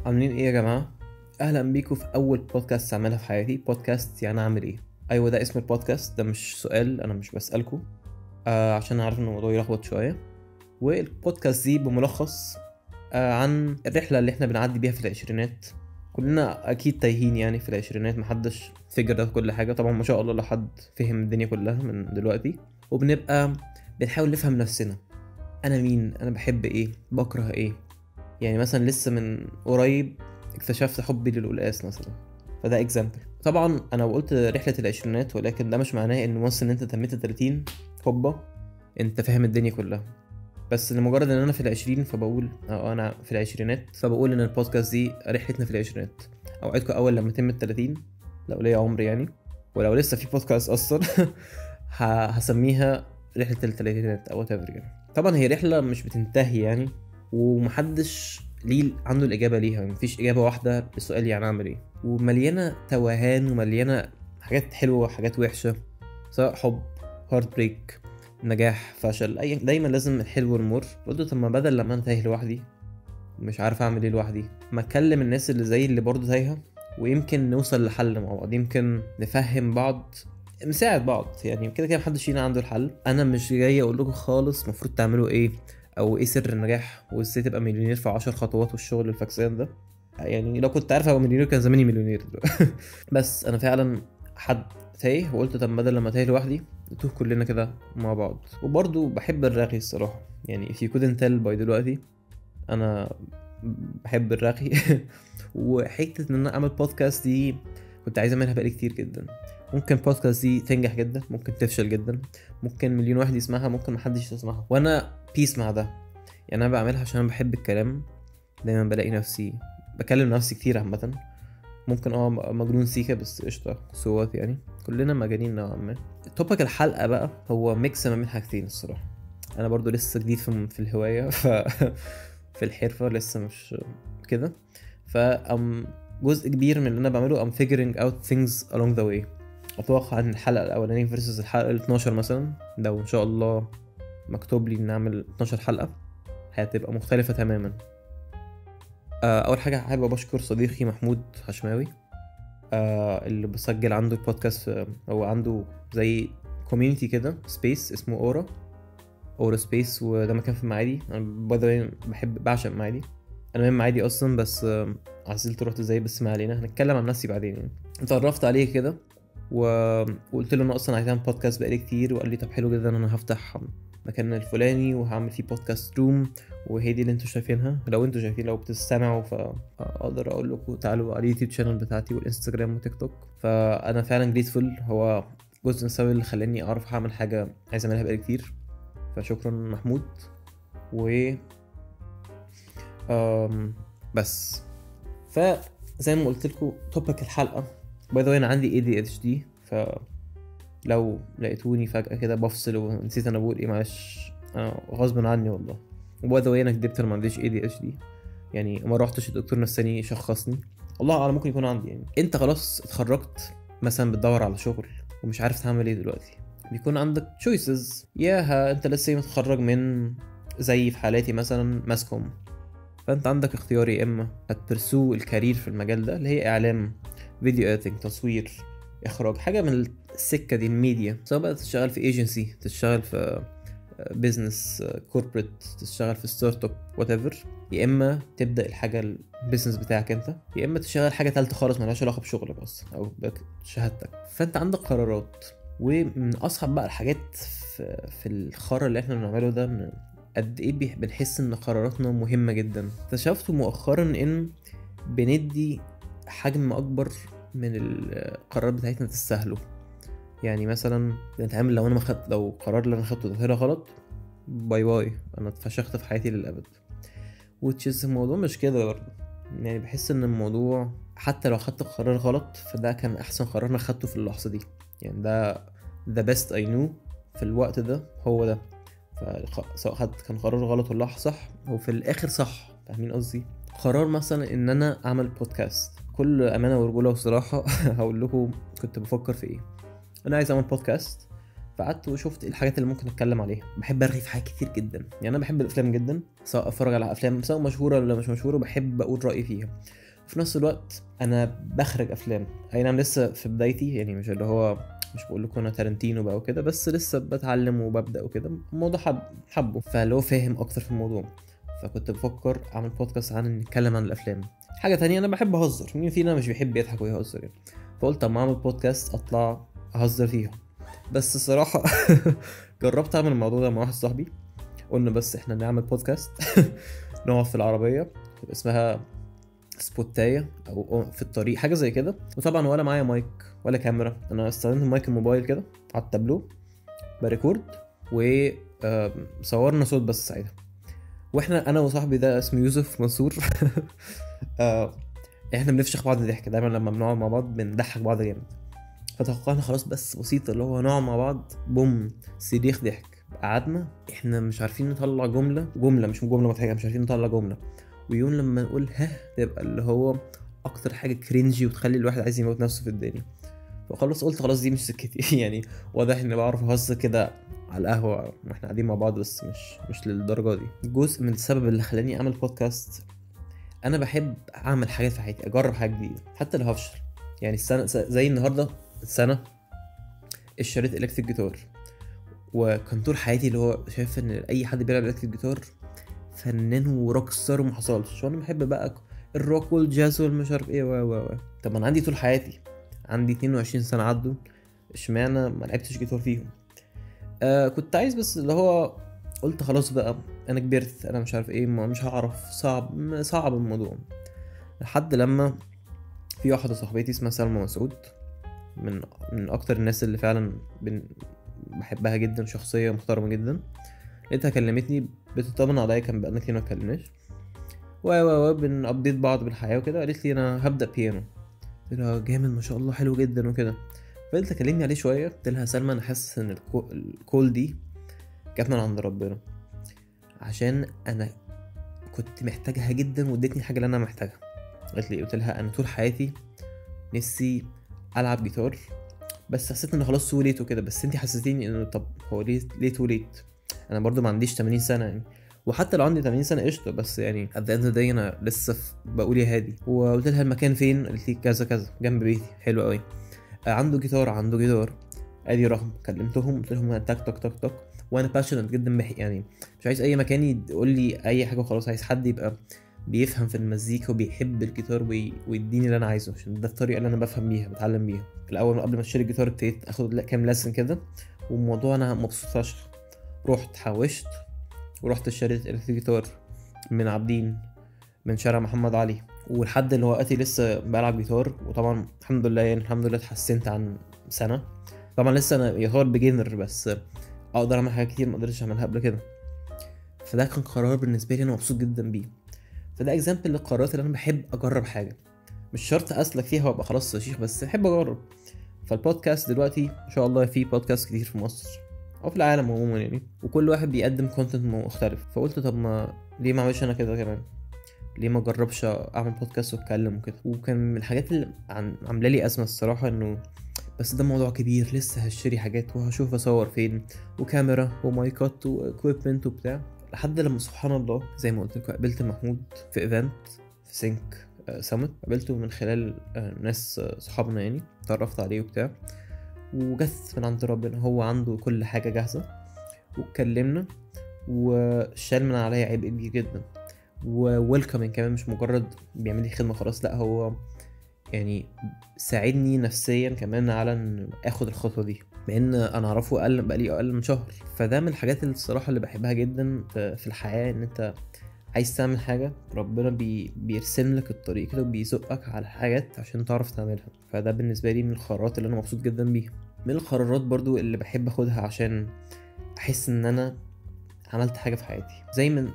عاملين ايه يا جماعة؟ اهلا بيكم في اول بودكاست اعملها في حياتي. بودكاست يعني اعمل ايه؟ ايوه، ده اسم البودكاست، ده مش سؤال، انا مش بسألكم عشان عارف ان الموضوع يلخبط شوية. والبودكاست دي بملخص عن الرحلة اللي احنا بنعدي بيها في العشرينات. كلنا اكيد تايهين يعني في العشرينات، محدش فجر ده كل حاجة طبعا، ما شاء الله لو حد فهم الدنيا كلها من دلوقتي. وبنبقى بنحاول نفهم نفسنا. انا مين؟ انا بحب ايه؟ بكره ايه؟ يعني مثلا لسه من قريب اكتشفت حبي للقلقاس مثلا، فده اكزامبل. طبعا انا قلت رحله العشرينات، ولكن ده مش معناه ان وانس ان انت تميت 30 هوبا انت فاهم الدنيا كلها. بس لمجرد ان انا في العشرين فبقول انا في العشرينات، فبقول ان البودكاست دي رحلتنا في العشرينات. اوعدكم اول لما تم 30 لو ليا عمر يعني، ولو لسه في بودكاست اصلا هسميها رحله الثلاثينات او whatever يعني. طبعا هي رحله مش بتنتهي يعني، ومحدش ليه عنده الإجابة ليها، يعني مفيش إجابة واحدة للسؤال يعني أعمل إيه. ومليانة توهان ومليانة حاجات حلوة وحاجات وحشة، سواء حب، هارد بريك، نجاح، فشل، أي دايما لازم الحلو والمر. برضه طب ما بدل لما أنا تايه لوحدي مش عارف أعمل إيه لوحدي، ما أكلم الناس اللي زي اللي برضه تايهة، ويمكن نوصل لحل مع بعض، يمكن نفهم بعض، نساعد بعض. يعني كده كده محدش فينا عنده الحل. انا مش جاي اقول لكم خالص المفروض تعملوا ايه او ايه سر النجاح وازاي تبقى مليونير في 10 خطوات والشغل الفاكسان ده. يعني لو كنت عارف ابقى مليونير كان زماني مليونير دلوقتي. بس انا فعلا حد تايه، وقلت طب بدل لما تايه لوحدي نتوه كلنا كده مع بعض. وبرضو بحب الرغي الصراحه، يعني if you couldn't tell by دلوقتي انا بحب الرغي. وحته ان انا اعمل بودكاست دي كنت عايز اعملها بقالي كتير جدا. ممكن بودكاست دي تنجح جدا، ممكن تفشل جدا، ممكن مليون واحد يسمعها، ممكن محدش يسمعها، وانا بيس مع ده. يعني انا بعملها عشان انا بحب الكلام. دايما بلاقي نفسي بكلم نفسي كتير عامه. ممكن مجنون سيكا بس قشطه سوات، يعني كلنا مجانين نوعا ما. توبك الحلقه بقى هو ميكس ما بين حاجتين الصراحه. انا برضو لسه جديد في الهوايه في الحرفه لسه مش كده. فأم جزء كبير من اللي انا بعمله I'm figuring out things along the way. اتوقع ان الحلقه الاولانيه versus الحلقه ال 12 مثلا، لو ان شاء الله مكتوب لي نعمل 12 حلقه، هتبقى مختلفه تماما. اول حاجه حابب اشكر صديقي محمود هشماوي، اللي بسجل عنده البودكاست. هو عنده زي كوميونتي كده، سبيس اسمه اورا سبيس، وده مكان في المعادي. انا باي بحب بعشق المعادي. انا من معادي اصلا، بس عزلت رحت ازاي، بس ما علينا، هنتكلم عن نفسي بعدين يعني. اتعرفت عليه كده وقلت له انا اصلا عايز اعمل بودكاست بقالي كتير، وقال لي طب حلو جدا، انا هفتح مكان الفلاني وهعمل فيه بودكاست روم، وهي دي اللي انتوا شايفينها. لو انتوا شايفين، لو بتستمعوا فاقدر اقول لكم تعالوا على اليوتيوب شانل بتاعتي والانستجرام وتيك توك. فانا فعلا جريتفول، هو جزء من السبب اللي خلاني اعرف اعمل حاجه عايز اعملها بقالي كتير. فشكرا محمود. و بس فزي ما قلت لكم توبك الحلقه، باي ذا انا عندي ADHD، فلو لقيتوني فجاه كده بفصل ونسيت انا بقول ايه، معلش انا غصب عني والله. وباي ذا انا كدبت، انا ما عنديش ADHD يعني، ما روحتش الدكتور نفساني شخصني، الله اعلم ممكن يكون عندي. يعني انت خلاص اتخرجت مثلا، بتدور على شغل ومش عارف تعمل ايه دلوقتي، بيكون عندك choices. ياها انت لسه متخرج من، زي في حالاتي مثلا، ماسكوم، فانت عندك اختيار، يا اما هتبرسو الكارير في المجال ده اللي هي اعلام، فيديو اديتنج، تصوير، اخراج، حاجه من السكه دي، الميديا، سواء بقى تشتغل في ايجنسي، تشتغل في بيزنس كوربريت، تشتغل في ستارت اب وات ايفر، يا اما تبدا الحاجه البيزنس بتاعك انت، يا اما تشتغل حاجه ثالثه خالص مالهاش علاقه بشغلك اصلا او بشهادتك. فانت عندك قرارات. ومن اصعب بقى الحاجات في الخرا اللي احنا بنعمله ده، قد ايه بنحس ان قراراتنا مهمة جدا. اكتشفت مؤخرا ان بندي حجم اكبر من القرارات بتاعتنا تستاهله. يعني مثلا نتعامل لو انا لو القرار اللي انا خدته ده طلع غلط، باي باي، انا اتفشخت في حياتي للابد. وتشيز الموضوع مش كده برضه. يعني بحس ان الموضوع حتى لو خدت قرار غلط فده كان احسن قرار انا خدته في اللحظة دي. يعني ده the best I knew في الوقت ده هو ده. سواء كان قرار غلط ولا صح، وفي الاخر صح. فاهمين قصدي؟ قرار مثلا ان انا اعمل بودكاست، كل امانه ورجوله وصراحه هقول لكم كنت بفكر في ايه. انا عايز اعمل بودكاست، فقعدت وشفت ايه الحاجات اللي ممكن اتكلم عليها. بحب ارغي في حاجات كتير جدا، يعني انا بحب الافلام جدا، سواء اتفرج على افلام سواء مشهوره ولا مش مشهوره، بحب اقول رايي فيها. في نفس الوقت انا بخرج افلام، اي نعم لسه في بدايتي، يعني مش اللي هو مش بقول لكم انا تارنتينو بقى وكده، بس لسه بتعلم وببدا وكده. الموضوع حبه، فلو فاهم اكتر في الموضوع، فكنت بفكر اعمل بودكاست عن نتكلم عن الافلام. حاجه تانية، انا بحب اهزر، مين فينا مش بيحب يضحك ويهزر يعني؟ فقلت اما اعمل بودكاست اطلع اهزر فيها. بس الصراحه جربت اعمل الموضوع ده مع واحد صاحبي، قلنا بس احنا نعمل بودكاست نقعد في العربيه اسمها سبوتاية او في الطريق حاجه زي كده، وطبعا ولا معايا مايك ولا كاميرا، انا استخدمت مايك الموبايل كده على التابلو بريكورد، وصورنا صوت بس ساعتها. واحنا انا وصاحبي ده اسمه يوسف منصور احنا بنفشخ بعض ضحك دايما لما بنقعد مع بعض، بنضحك بعض جامد. فتوقعنا خلاص بس بسيطه اللي هو نقعد مع بعض بوم صريخ ضحك. قعدنا احنا مش عارفين نطلع جمله مش جمله مضحكه، مش عارفين نطلع جمله، ويوم لما نقول تبقى اللي هو اكتر حاجه كرينجي وتخلي الواحد عايز يموت نفسه في الدنيا. فخلص قلت خلاص دي مش سكتي يعني واضح اني بعرف اهزر كده على القهوه واحنا قاعدين مع بعض، بس مش للدرجه دي. جزء من السبب اللي خلاني اعمل بودكاست، انا بحب اعمل حاجات في حياتي، اجرب حاجه جديده حتى لو هفشل. يعني السنه زي النهارده السنه اشتريت الكتريك جيتار، وكان طول حياتي اللي هو شايف ان اي حد بيلعب الكتريك جيتار فنان وروك ستار وما حصلش، وانا بحب بقى الروك والجاز والمش عارف ايه طب انا عندي طول حياتي، عندي 22 سنه عدوا، اشمعنى ما لعبتش جيتار فيهم؟ كنت عايز بس اللي هو قلت خلاص بقى انا كبرت، انا مش عارف ايه، مش هعرف، صعب الموضوع. لحد لما في واحده صاحبتي اسمها سلمى مسعود، من اكتر الناس اللي فعلا بحبها جدا، شخصيه محترمه جدا، لقيتها كلمتني بتطمن عليا، كان بقالنا كتير ما اتكلمناش بنابديت بعض بالحياه وكده. قالت لي انا هبدا بيانو. قلت لها جامد ما شاء الله، حلو جدا وكده. فقلت تكلمني عليه شويه، قلت لها سلمى انا حاسس ان الكول دي جت من عند ربنا، عشان انا كنت محتاجها جدا وادتني الحاجه اللي انا محتاجها. قالت لي، قلت لها انا طول حياتي نفسي العب جيتار، بس حسيت ان خلاص تو ليت وكده، بس انتي حسستيني انه طب هو ليه تو ليت؟ انا برضو ما عنديش 80 سنه يعني، وحتى لو عندي 80 سنه قشطه، بس يعني at the end of the day انا لسه بقول يا هادي. وقلت لها المكان فين؟ قالت لي كذا كذا جنب بيتي. حلو قوي. عنده جيتار ادي رقم. كلمتهم قلت لهم تك تك تك تك، وانا باشنت جدا يعني مش عايز اي مكان يقول لي اي حاجه وخلاص، عايز حد يبقى بيفهم في المزيكا وبيحب الجيتار ويديني اللي انا عايزه، عشان ده الطريقه اللي انا بفهم بيها بتعلم بيها. الاول قبل ما اشتري الجيتار ابتديت اخد كام لسن كده، والموضوع انا مبسوط فشخ. رحت حوشت ورحت اشتريت الجيتار من عابدين، من شارع محمد علي، ولحد دلوقتي لسه بلعب جيتار. وطبعا الحمد لله يعني الحمد لله اتحسنت عن سنه. طبعا لسه انا يعتبر بيجنر، بس اقدر اعمل حاجات كتير ما قدرتش اعملها قبل كده. فده كان قرار بالنسبه لي انا مبسوط جدا بيه. فده اكزامبل للقرارات اللي انا بحب اجرب حاجه، مش شرط اسلك فيها وابقى خلاص شيخ، بس بحب اجرب. فالبودكاست دلوقتي ان شاء الله في بودكاست كتير في مصر او في العالم عموما يعني، وكل واحد بيقدم كونتنت مختلف. فقلت طب ما ليه ما اعملش انا كده كمان؟ ليه ما اجربش اعمل بودكاست واتكلم وكده؟ وكان من الحاجات اللي عامله لي ازمه الصراحه، انه بس ده موضوع كبير، لسه هشتري حاجات وهشوف اصور فين وكاميرا ومايكات واكويبمنت وبتاع. لحد لما سبحان الله زي ما قلت لكم قابلت محمود في ايفنت في سينك سمت. قابلته من خلال ناس صحابنا يعني، تعرفت عليه وبتاع، وجث من عند ربنا. هو عنده كل حاجه جاهزه، واتكلمنا وشال من عليا عبء كبير جدا، وويلكمين كمان، مش مجرد بيعمل لي خدمه خلاص، لا هو يعني ساعدني نفسيا كمان على ان اخد الخطوه دي، بان انا اعرفه بقالي اقل من شهر. فده من الحاجات اللي الصراحه اللي بحبها جدا في الحياه، ان انت عايز تعمل حاجه ربنا بيرسم لك الطريق كده وبيزقك على حاجات عشان تعرف تعملها. فده بالنسبه لي من القرارات اللي انا مبسوط جدا بيها. من القرارات برضو اللي بحب اخدها عشان احس ان انا عملت حاجه في حياتي،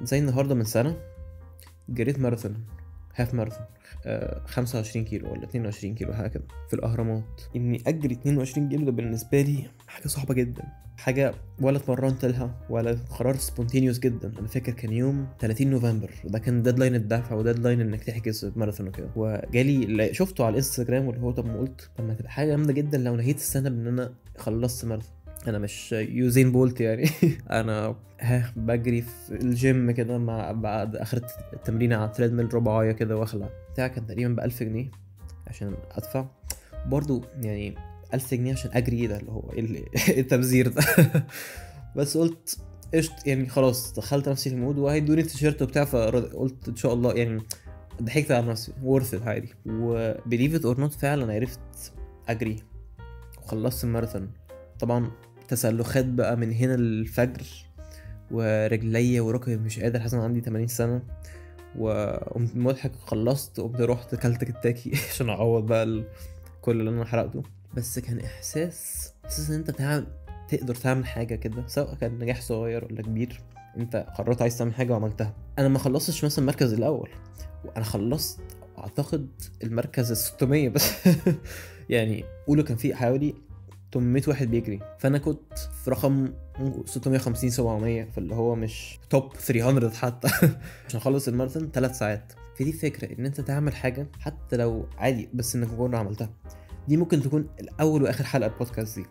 زي النهارده من سنه جريت ماراثون، هاف ماراثون 25 كيلو ولا 22 كيلو حاجه كده في الاهرامات. اني اجري 22 كيلو ده بالنسبه لي حاجه صعبه جدا، حاجه ولا اتمرنت لها ولا قرار سبونتينيوس جدا. انا فاكر كان يوم 30 نوفمبر، ده كان ديدلاين الدفع وديدلاين انك تحجز ماراثون وكده، وجالي شفته على الانستجرام، واللي هو طب ما قلت طب ما تبقى حاجه جامده جدا لو نهيت السنه بان انا خلصت ماراثون. انا مش يوزين بولت يعني. انا بجري في الجيم كده مع بعد اخر التمرين على التريدميل رباعيه كده واخلع بتاع، كان تقريبا ب1000 جنيه عشان ادفع برضو يعني. 1000 جنيه عشان اجري، ده اللي هو التبذير ده. بس قلت قشط يعني، خلاص دخلت نفسي في المود وهيدوني التيشيرت وبتاع، فقلت ان شاء الله يعني. ضحكت على نفسي worth it عادي. وبليف ات اور نوت فعلا عرفت اجري وخلصت الماراثون. طبعا تسلخات بقى من هنا للفجر، ورجليا وركبي مش قادر، حاسس عندي 80 سنه. وقمت مضحك، خلصت وقمت رحت اكلت كنتاكي عشان اعوض بقى كل اللي انا حرقته. بس كان احساس ان انت تقدر تعمل حاجه كده، سواء كان نجاح صغير ولا كبير. انت قررت عايز تعمل حاجه وعملتها. انا ما خلصتش مثلا المركز الاول، وانا خلصت اعتقد المركز 600 بس. يعني قولوا كان في حوالي 800 واحد بيجري، فانا كنت في رقم 650 700، فاللي هو مش توب 300 حتى. عشان اخلص الماراثون 3 ساعات. فدي فكره ان انت تعمل حاجه حتى لو عادي، بس انك مجرد عملتها. دي ممكن تكون الاول واخر حلقه البودكاست دي.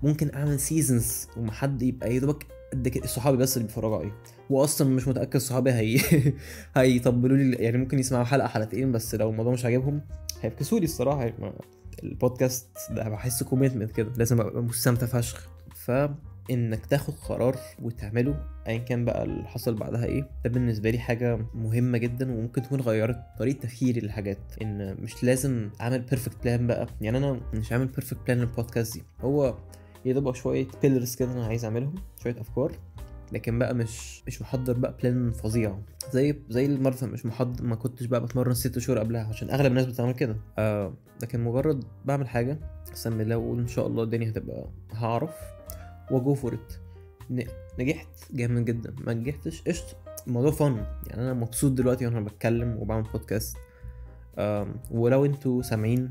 ممكن اعمل سيزونز ومحد يبقى يدوبك قد كده، صحابي بس اللي بيتفرجوا عليه، واصلا مش متاكد صحابي هيطبلوا لي يعني. ممكن يسمعوا حلقه حلقتين بس، لو الموضوع مش عاجبهم هيفكسوا لي الصراحه يعني. البودكاست ده بحس كوميتمنت كده، لازم ابقى مستمتع فشخ. فانك تاخد قرار وتعمله ايا كان بقى اللي حصل بعدها ايه، ده بالنسبه لي حاجه مهمه جدا، وممكن تكون غيرت طريقه تفكيري للحاجات. ان مش لازم اعمل بيرفكت بلان بقى يعني. انا مش عامل بيرفكت بلان للبودكاست دي، هو يبقى شويه بيلرز كده انا عايز اعملهم، شويه افكار، لكن بقى مش محضر بقى بلان فظيع زي الماراثون. مش محضر، ما كنتش بقى بتمرن 6 شهور قبلها عشان اغلب الناس بتعمل كده. لكن مجرد بعمل حاجه اسمي الله واقول ان شاء الله الدنيا هتبقى هعرف وجو فور ات. نجحت جامد جدا، ما نجحتش قشط، الموضوع فن يعني. انا مبسوط دلوقتي وانا بتكلم وبعمل بودكاست. ولو انتوا سامعين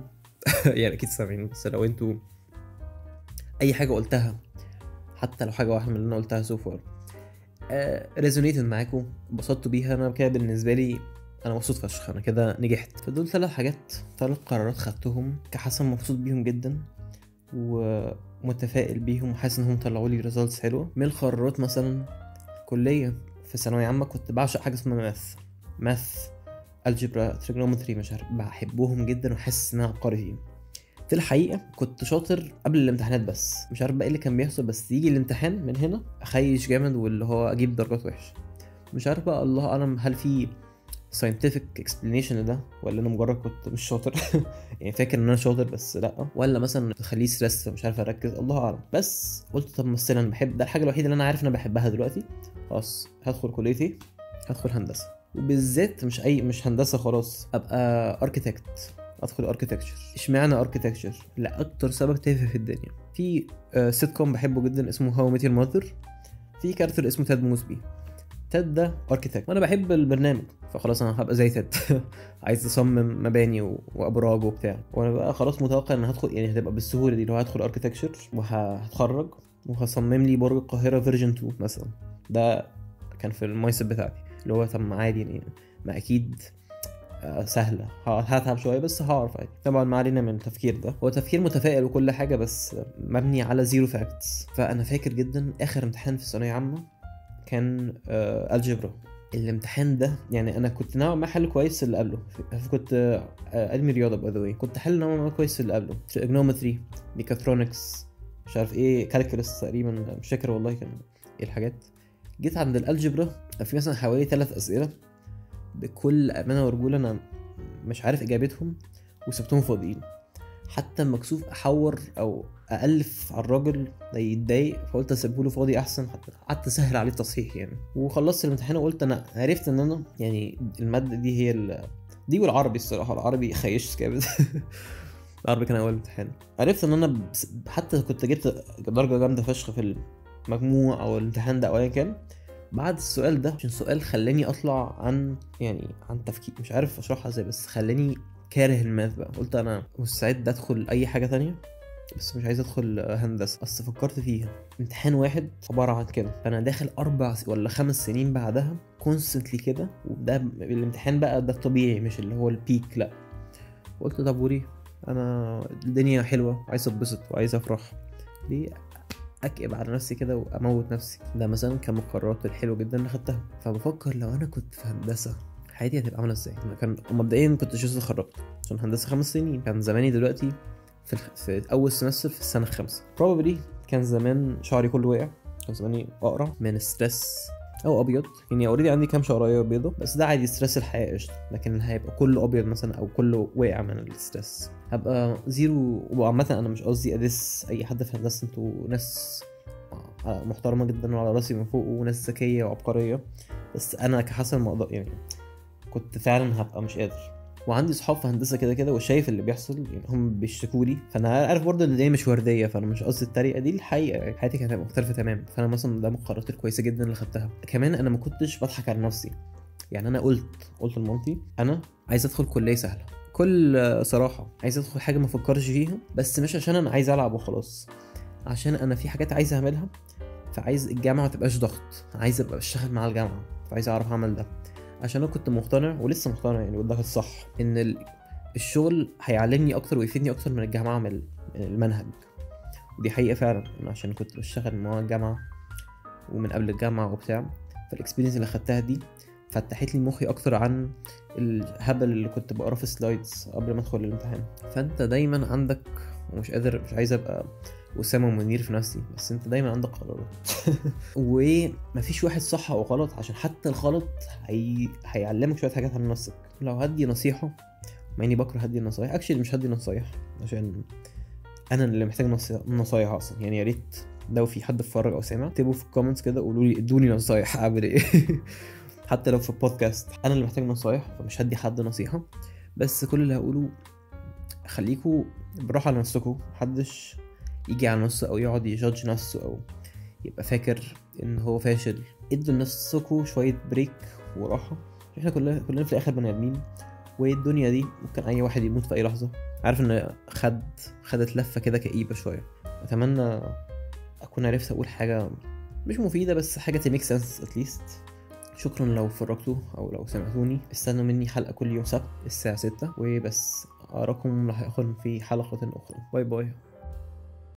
يعني اكيد سامعين، بس لو انتوا اي حاجه قلتها، حتى لو حاجه واحده من اللي انا قلتها سوفر ريزونيتد معاكم، انبسطتوا بيها، انا كده بالنسبه لي انا مبسوط فشخ، انا كده نجحت. فدول 3 حاجات، 3 قرارات خدتهم كحسن، مبسوط بيهم جدا ومتفائل بيهم، وحاسس انهم طلعوا لي ريزلتس حلوه. من القرارات مثلا كليه في ثانويه عامه، كنت بعشق حاجه اسمها ماث الجبرا تريجونومتري، مش عارف بحبهم جدا وحاسس انها عبقري فيهم. في الحقيقه كنت شاطر قبل الامتحانات، بس مش عارف بقى ايه اللي كان بيحصل، بس يجي الامتحان من هنا اخيش جامد، واللي هو اجيب درجات وحشه. مش عارف بقى، الله اعلم هل في scientific explanation لده، ولا انا مجرد كنت مش شاطر. يعني فاكر ان انا شاطر بس لا، ولا مثلا تخليه ستريس فمش عارف اركز، الله اعلم. بس قلت طب مثلا انا بحب ده، الحاجه الوحيده اللي انا عارف ان انا بحبها دلوقتي، خلاص هدخل كليتي، هدخل هندسه. وبالذات مش هندسه خلاص، ابقى اركيتكت، ادخل اركيتكتشر. اشمعنى اركيتكتشر؟ لا اكتر سبب تافه في الدنيا. في سيت كوم بحبه جدا اسمه هاو ميت يور ماذر، في كاركتر اسمه تاد موسبي. تاد ده اركيتكت وانا بحب البرنامج، فخلاص انا هبقى زي تاد. عايز اصمم مباني وابراج وبتاع، وانا بقى خلاص متوقع ان هدخل يعني هتبقى بالسهوله دي، لو هدخل اركيتكتشر وهتخرج وهصمم لي برج القاهره فيرجن 2 مثلا. ده كان في المايند سيت بتاعتي، اللي هو طب ما عادي يعني، ما اكيد سهله، هتعب شويه بس هعرف عادي. طبعا ما علينا من التفكير ده، هو تفكير متفائل وكل حاجه، بس مبني على زيرو فاكتس. فانا فاكر جدا اخر امتحان في الثانويه عامه كان الجبرا. الامتحان ده يعني انا كنت نوعا ما حل كويس اللي قبله، كنت علمي رياضه باي ذا واي، كنت حل نوعا ما كويس اللي قبله، تريجونومتري، ميكاترونكس، مش عارف ايه، كالكولس تقريبا، مش فاكر والله كان ايه الحاجات. جيت عند الالجبرا في مثلا حوالي 3 اسئله بكل امانه ورجوله انا مش عارف اجابتهم، وسبتهم فاضيين. حتى مكسوف احور او الف على الراجل يتضايق، فقلت اسيبه له فاضي احسن، حتى سهل عليه التصحيح يعني. وخلصت الامتحان وقلت انا عرفت ان انا يعني الماده دي هي دي، والعربي الصراحه العربي خيش كابد. العربي كان اول امتحان، عرفت ان انا حتى كنت جبت درجه جامده فشخ في المجموع او الامتحان ده او ايا كان بعد السؤال ده، عشان سؤال خلاني اطلع عن تفكير، مش عارف اشرحها ازاي، بس خلاني كاره الماث بقى. قلت انا مستعد ادخل اي حاجه تانية بس مش عايز ادخل هندسه. اصل فكرت فيها، امتحان واحد عباره عن كده، فانا داخل 4 ولا 5 سنين بعدها كونستنتلي كده، وده الامتحان بقى ده الطبيعي مش اللي هو البيك، لا. قلت طب وليه؟ انا الدنيا حلوه، عايز اتبسط وعايز افرح، ليه اكئب على نفسي كده واموت نفسي. ده مثلا كان من القرارات الحلوه جدا اللي خدتها. فبفكر لو انا كنت في هندسه حياتي هتبقى عامله ازاي. انا كان مبدئيا كنت لسه اتخرجت عشان هندسه 5 سنين، كان زماني دلوقتي في اول سمستر في السنه الخامسه probably. كان زمان شعري كله وقع، كان زماني اقرع من الستريس او ابيض. يعني اوريدي عندي كام شعرايه بيضه بس ده عادي، ستريس الحياه قشطه. لكن هيبقى كله ابيض مثلا او كله واقع من الستريس، هبقى زيرو. وعامه انا مش قصدي ادس اي حد في هندسه، انتوا ناس محترمه جدا وعلى راسي من فوق وناس ذكيه وعبقريه، بس انا كحسن ما اقدر يعني كنت فعلا هبقى مش قادر. وعندي صحاب في هندسه كده كده وشايف اللي بيحصل، يعني هم بيشتكوا لي، فانا عارف برضه ان دي مش ورديه، فانا مش قصدي الطريقه دي الحقيقه. يعني حياتي كانت مختلفه تمام. فانا مثلا ده من القرارات الكويسه جدا اللي خدتها. كمان انا ما كنتش بضحك على نفسي. يعني انا قلت لمامتي انا عايز ادخل كليه سهله، كل صراحه عايز ادخل حاجه ما افكرش فيها، بس مش عشان انا عايز العب وخلاص، عشان انا في حاجات عايز اعملها. فعايز الجامعه ما تبقاش ضغط، عايز ابقى بشتغل مع الجامعه، فعايز اعرف اعمل ده. عشان انا كنت مقتنع ولسه مقتنع يعني، وده الصح، ان الشغل هيعلمني اكتر ويفيدني اكتر من الجامعه، من المنهج. ودي حقيقه فعلا، عشان كنت بشتغل مع الجامعه ومن قبل الجامعه وبتاع. فالاكسبيرينس اللي خدتها دي فتحت لي مخي اكتر عن الهبل اللي كنت بقراه في سلايدز قبل ما ادخل الامتحان. فانت دايما عندك، ومش قادر مش عايز ابقى أسامة منير في نفسي، بس انت دايما عندك قرارات ومفيش واحد صح او غلط، عشان حتى الغلط هيعلمك شويه حاجات عن نفسك. لو هدي نصيحه، مع اني بكره هدي النصايح، اكشلي مش هدي نصايح عشان انا اللي محتاج نصايح اصلا. يعني يا ريت لو في حد اتفرج او سامع اكتبوا في الكومنتس كده قولوا لي ادوني نصايح اعمل ايه. حتى لو في البودكاست انا اللي محتاج نصايح، فمش هدي حد نصيحه. بس كل اللي هقوله خليكوا براحه على نفسكوا، محدش يجي على نفسه او يقعد يجادج نفسه او يبقى فاكر ان هو فاشل. ادوا لنفسكوا شويه بريك وراحه. احنا كلنا في الاخر بني ادمين، والدنيا دي ممكن اي واحد يموت في اي لحظه. عارف ان خدت لفه كده كئيبه شويه. اتمنى اكون عرفت اقول حاجه مش مفيده، بس حاجه تميك سنس اتليست. شكرا لو فرجتوا او لو سمعتوني. استنوا مني حلقه كل يوم سبت الساعه 6 وبس. اراكم لاحقا في حلقه اخرى. باي باي.